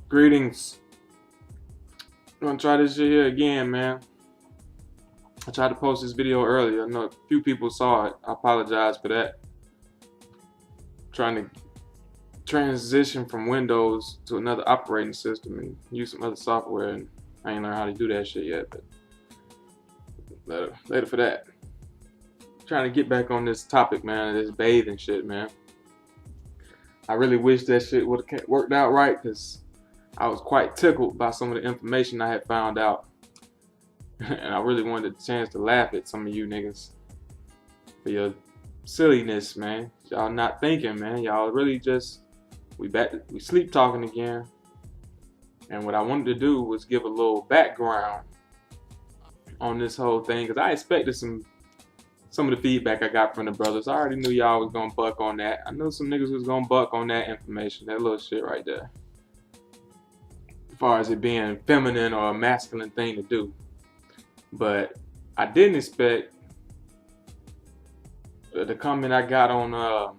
Greetings. I'm gonna try this shit here again, man. I tried to post this video earlier. I know a few people saw it. I apologize for that. Trying to transition from Windows to another operating system and use some other software, and I ain't learned how to do that shit yet, but later for that. Trying to get back on this topic, man, this bathing shit, man. I really wish that shit would have worked out right, because I was quite tickled by some of the information I had found out. And I really wanted a chance to laugh at some of you niggas for your silliness, man. Y'all not thinking, man. Y'all really just, we sleep talking again. And what I wanted to do was give a little background on this whole thing, because I expected some of the feedback I got from the brothers. I already knew y'all was gonna buck on that. I knew some niggas was gonna buck on that information, that little shit right there. As far as it being feminine or a masculine thing to do. But I didn't expect the comment I got on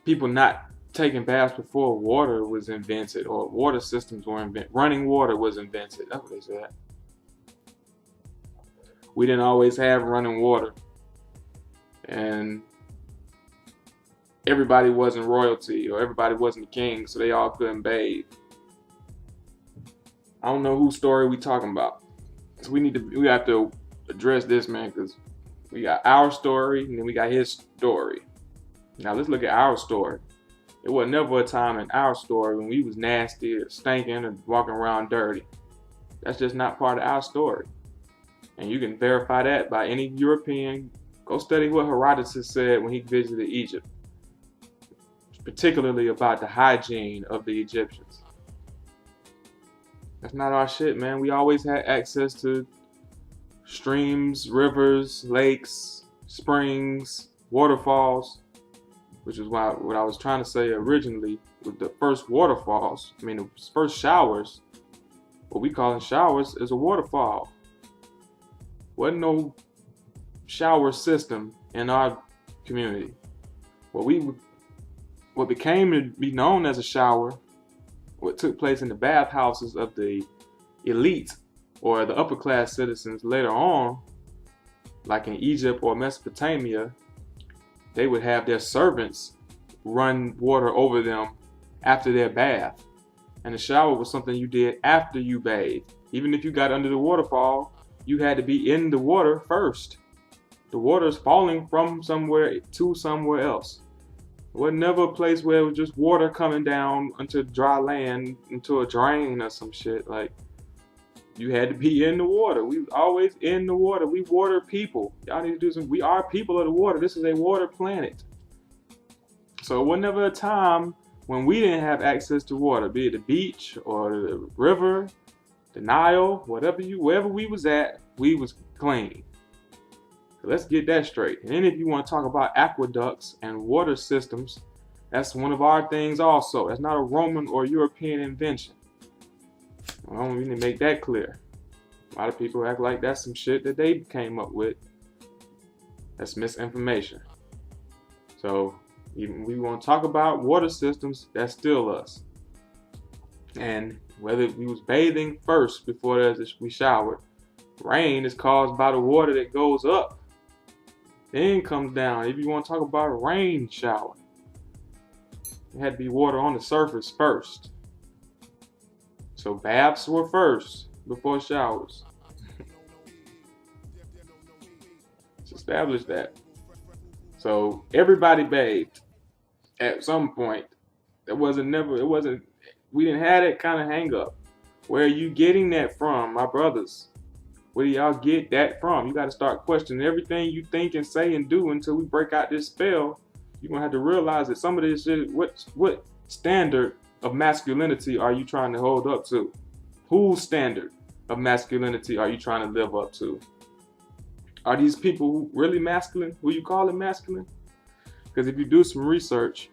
people not taking baths before water was invented, or water systems were invented. Running water was invented. That's what they said. We didn't always have running water, and everybody wasn't royalty, or everybody wasn't the king, so they all couldn't bathe. I don't know whose story we talking about. So we have to address this, man, because we got our story and then we got his story. Now let's look at our story. It was never a time in our story when we was nasty or stinking or walking around dirty. That's just not part of our story. And you can verify that by any European. Go study what Herodotus said when he visited Egypt, particularly about the hygiene of the Egyptians. That's not our shit, man. We always had access to streams, rivers, lakes, springs, waterfalls, which is why what I was trying to say originally with the first waterfalls, the first showers, what we call in showers is a waterfall. Wasn't no shower system in our community. What became to be known as a shower, what took place in the bathhouses of the elite or the upper class citizens later on, like in Egypt or Mesopotamia, they would have their servants run water over them after their bath. And the shower was something you did after you bathed. Even if you got under the waterfall, you had to be in the water first. The water is falling from somewhere to somewhere else. It was never a place where it was just water coming down onto dry land, into a drain or some shit. Like, you had to be in the water. We was always in the water. We water people. Y'all need to do some. We are people of the water. This is a water planet. So it was never a time when we didn't have access to water, be it the beach or the river, the Nile, wherever we was at, we was clean. So let's get that straight. And then if you want to talk about aqueducts and water systems, that's one of our things also. That's not a Roman or European invention. Well, we need to make that clear. A lot of people act like that's some shit that they came up with. That's misinformation. So even we want to talk about water systems, that's still us. And whether we was bathing first before we showered, rain is caused by the water that goes up, then comes down. If you want to talk about a rain shower, it had to be water on the surface first. So baths were first before showers. Let's establish that. So everybody bathed at some point. We didn't have that kind of hang up. Where are you getting that from, my brothers? Where do y'all get that from? You got to start questioning everything you think and say and do until we break out this spell. You're going to have to realize that some of this shit, what standard of masculinity are you trying to hold up to? Whose standard of masculinity are you trying to live up to? Are these people really masculine? Who you calling masculine? Because if you do some research,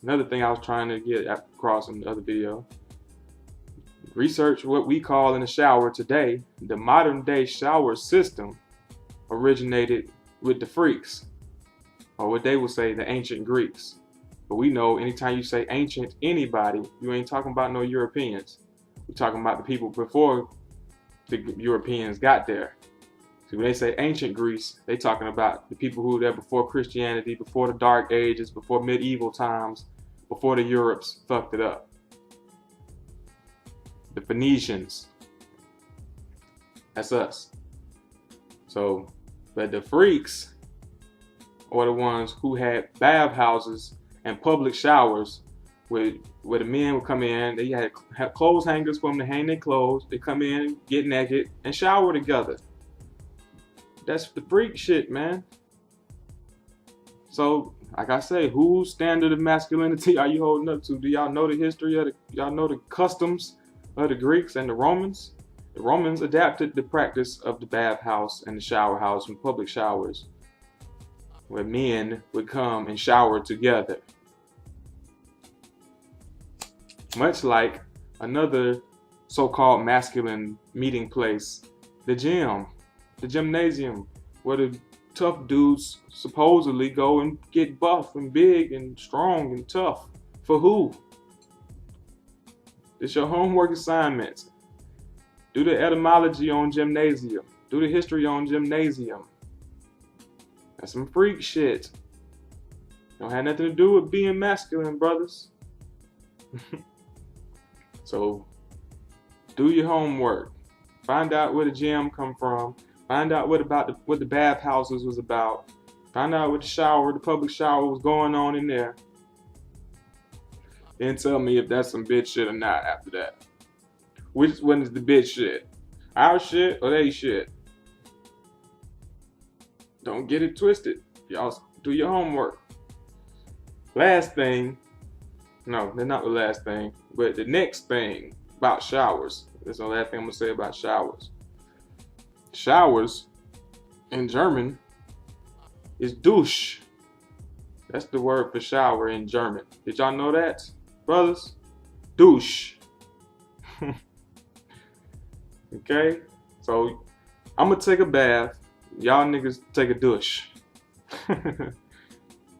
another thing I was trying to get across in the other video, research what we call in the shower today. The modern day shower system originated with the freaks. or what they would say, the ancient Greeks. But we know anytime you say ancient anybody, you ain't talking about no Europeans. You're talking about the people before the Europeans got there. So when they say ancient Greece, they talking about the people who were there before Christianity, before the Dark Ages, before medieval times, before the Europes fucked it up. The Phoenicians. That's us. So, but the freaks are the ones who had bathhouses and public showers where the men would come in. They had clothes hangers for them to hang their clothes. They come in, get naked, and shower together. That's the freak shit, man. So, like I say, whose standard of masculinity are you holding up to? Do y'all know the history of y'all know the customs of the Greeks and the Romans? The Romans adapted the practice of the bathhouse and the shower house and public showers, where men would come and shower together. Much like another so-called masculine meeting place, the gym, the gymnasium, where the tough dudes supposedly go and get buff and big and strong and tough. For who? It's your homework assignments. Do the etymology on gymnasium. Do the history on gymnasium. That's some freak shit. Don't have nothing to do with being masculine, brothers. So, do your homework. Find out where the gym come from. Find out what the bathhouses was about. Find out what the public shower was going on in there. Then tell me if that's some bitch shit or not after that. Which one is the bitch shit? Our shit or they shit? Don't get it twisted. Y'all do your homework. Last thing. No, they're not the last thing. But the next thing about showers. That's the last thing I'm going to say about showers. Showers in German is douche. That's the word for shower in German. Did y'all know that, brothers? Douche. Okay? So, I'm going to take a bath. Y'all niggas take a douche.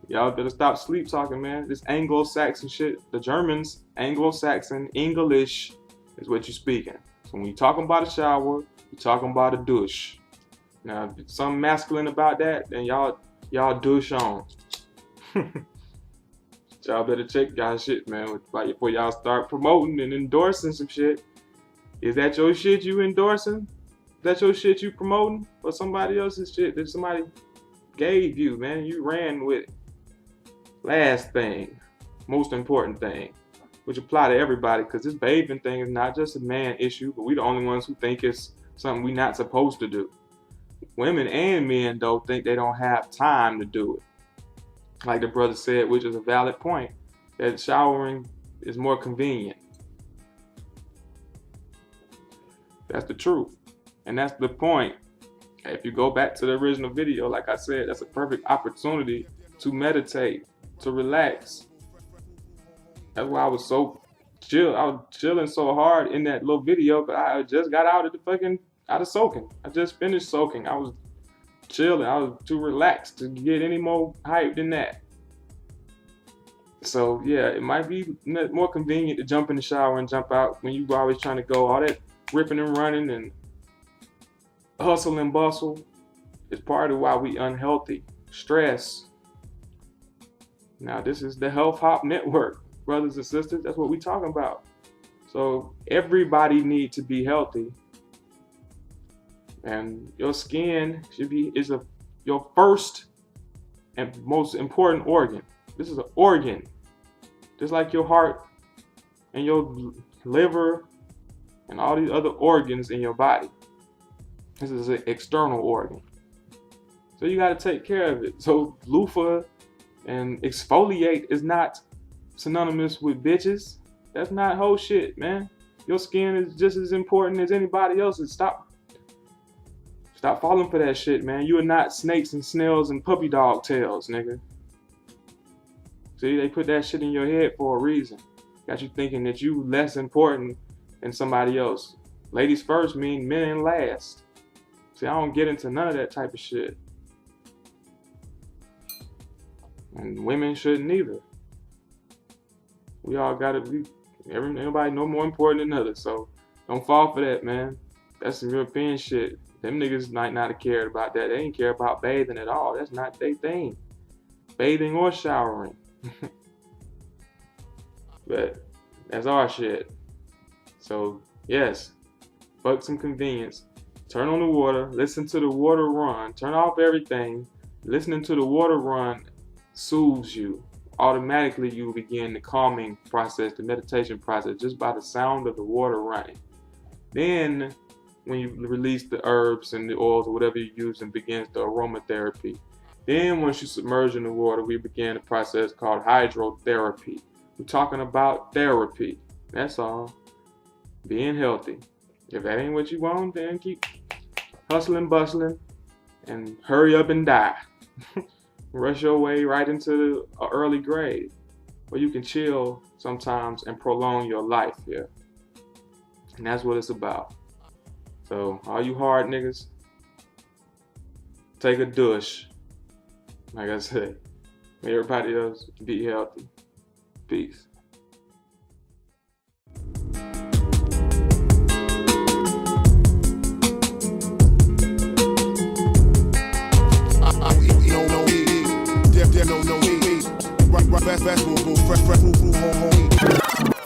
Y'all better stop sleep talking, man. This Anglo-Saxon shit. The Germans, Anglo-Saxon, English is what you're speaking. So when you're talking about a shower, you're talking about a douche. Now, if something masculine about that, then y'all douche on. Y'all better check y'all shit, man. Like before y'all start promoting and endorsing some shit. Is that your shit you endorsing? Is that your shit you promoting? Or somebody else's shit that somebody gave you, man? You ran with it. Last thing, most important thing, which apply to everybody, because this bathing thing is not just a man issue, but we the only ones who think it's something we not supposed to do. Women and men, though, think they don't have time to do it. Like the brother said, which is a valid point, that showering is more convenient. That's the truth. And that's the point. If you go back to the original video, like I said, that's a perfect opportunity to meditate, to relax. That's why I was so chill. I was chilling so hard in that little video, but I just got out of soaking. I just finished soaking. I was chilling. I was too relaxed to get any more hype than that. So yeah, it might be more convenient to jump in the shower and jump out when you always trying to go. All that ripping and running and hustle and bustle is part of why we unhealthy. Stress. Now this is the Health Hop Network, brothers and sisters. That's what we talking about. So everybody needs to be healthy, and your skin is your first and most important organ. This is an organ, just like your heart and your liver and all these other organs in your body. This is an external organ, so you got to take care of it. So loofah and exfoliate is not synonymous with bitches. That's not whole shit, man. Your skin is just as important as anybody else's. Stop falling for that shit, man. You are not snakes and snails and puppy dog tails, nigga. See, they put that shit in your head for a reason. Got you thinking that you less important than somebody else. Ladies first mean men last. See, I don't get into none of that type of shit. And women shouldn't either. We all gotta be, nobody no more important than others. So don't fall for that, man. That's some European shit. Them niggas might not have cared about that. They ain't care about bathing at all. That's not their thing. Bathing or showering. But that's our shit. So yes, fuck some convenience. Turn on the water, listen to the water run, turn off everything. Listening to the water run soothes you. Automatically you begin the calming process, the meditation process, just by the sound of the water running. Then when you release the herbs and the oils or whatever you use, and begins the aromatherapy. Then once you submerge in the water, we begin a process called hydrotherapy. We're talking about therapy. That's all. Being healthy. If that ain't what you want, then keep hustling, bustling, and hurry up and die. Rush your way right into an early grave where you can chill sometimes and prolong your life here. And that's what it's about. So all you hard niggas, take a douche. Like I said, may everybody else be healthy. Peace. No, fresh, home.